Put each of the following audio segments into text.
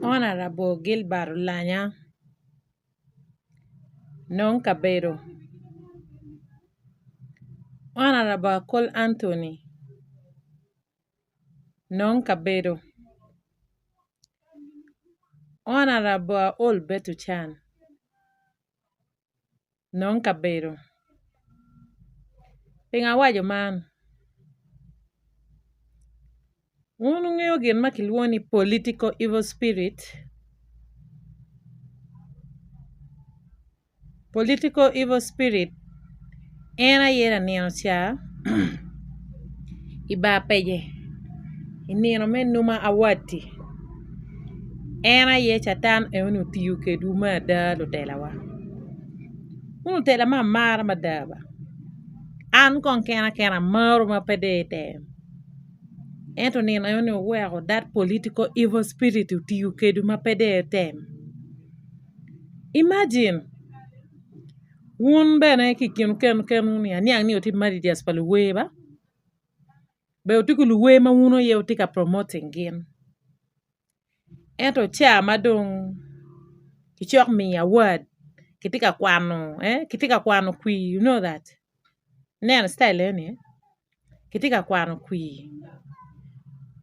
Honorable Gilbert Olanya, non Kabedo, Honorable Cole Anthony, non Kabedo, Honorable Ol Betuchan, non Kabedo. Pinga wajo man. Unu ng'eyo gin ma kiluongo ni political evil spirit. Political evil spirit en ayera neno cha iba peje ineno men numa awati en aye chatan e unu tiyu kedu ma da lo telawa unu tela ma mara madaba an kon kena maru ma pede tem ento neno e unu wero that political evil spirit tiyu kedu ma pede tem. Imagine wun bene kikin ken ni aniang ni otim mari dias paluwe ba be otiku luwe ma wuno ye otika promoting gin ento cha madong kichok me a word kitika kwano kwi, you know that nen style ni kitika kwano kwi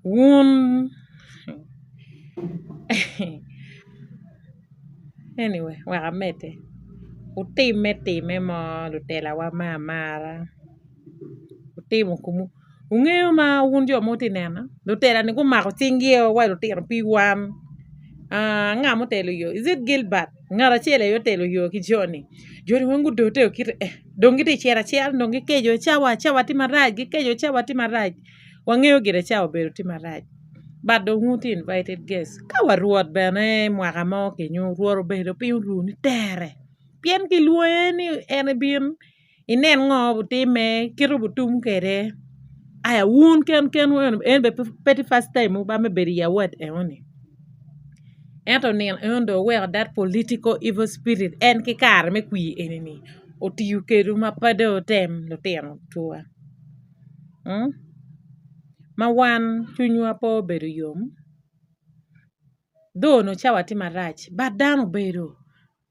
wun anyway waka mete utime mo lutela wa mara utimo kumu ung'eyo ma wun jo moti nena lutela ni kumako tingio wa lutira pi wan ng'a motelo yo is it Gilbert ng'ara chele yo telo yo ki Johnny wangu dote okire dongi ti chera chel dongi kejo chawa ti maraj gi kejo chawa ti maraj wang'eyo gire chawa bero ti maraj but don't want invited guests kawa ruot bene mwaka mo kenyo ruoro bedo pi uru ni tere pien ki luoye ni ene bin inen ngo time kiru butum kere aya wun ken en be petty first time ba me beri ya word e oni ento nen endo where that political evil spirit en ki kar me kwi enini otiyu kedu ma pade otem lo teno tua ma wan chunywa po bedo yom do no chawa ti marach but dano bedo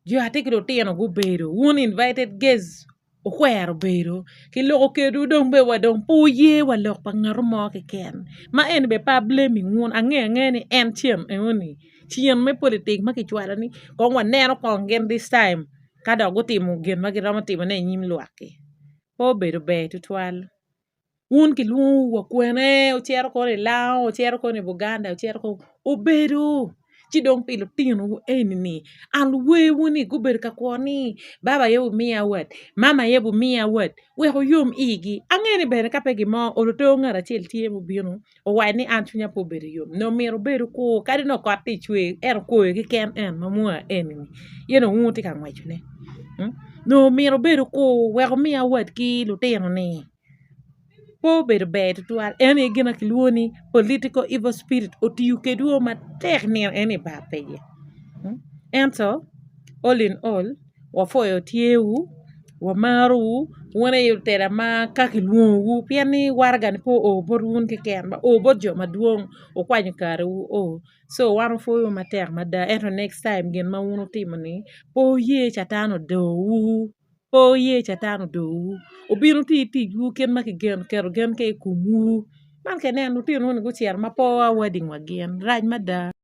jo atikiro teno go bedo wun invited guests okwero bedo ki loko kedu dong be wadong puye walok pa ngaro mo ken ma en be pa blaming wun ang'e ni en chiem oni chien me politik ma kichwara ni kong waneno kong gen this time kada go timo gen ma giromo timo ne nyim lwaki po bedo be tutwal wun ki luo wa kwene ochero ko lao ochero ko ni Buganda ochero ko obedo chidong pilo tino enini an we wuni guber ka kwoni baba yebu mia wet mama yebu mia wet we ho yom igi ang'eni bere ka pegi mo oloto ng'ara chel tie mo bino o wani an chunya po bedo yom no mero bedo ko kadi no ko ati chwe er ko ki ken en mamua enini yeno wuti ka ngwachne no mero bedo ko we ho mia wet ki lutino ni po bedo bedo tual ene gina kiluoni political evil spirit otiyu kedu ma tek ni ene ba peje ento all in all wafoyo tiewu wa maru wone yutera ma kakiluongu piani wargan po o borun ke ken ba o bojo maduong o kwanyo karu o so wan foyo matek mada ento next time gen ma wuno timoni po ye chatano do po ye chatano do obiro ti gu ken ma kigen kero gen ke kumu man ke ne nuti no go chier ma po wedding wa gen raj mada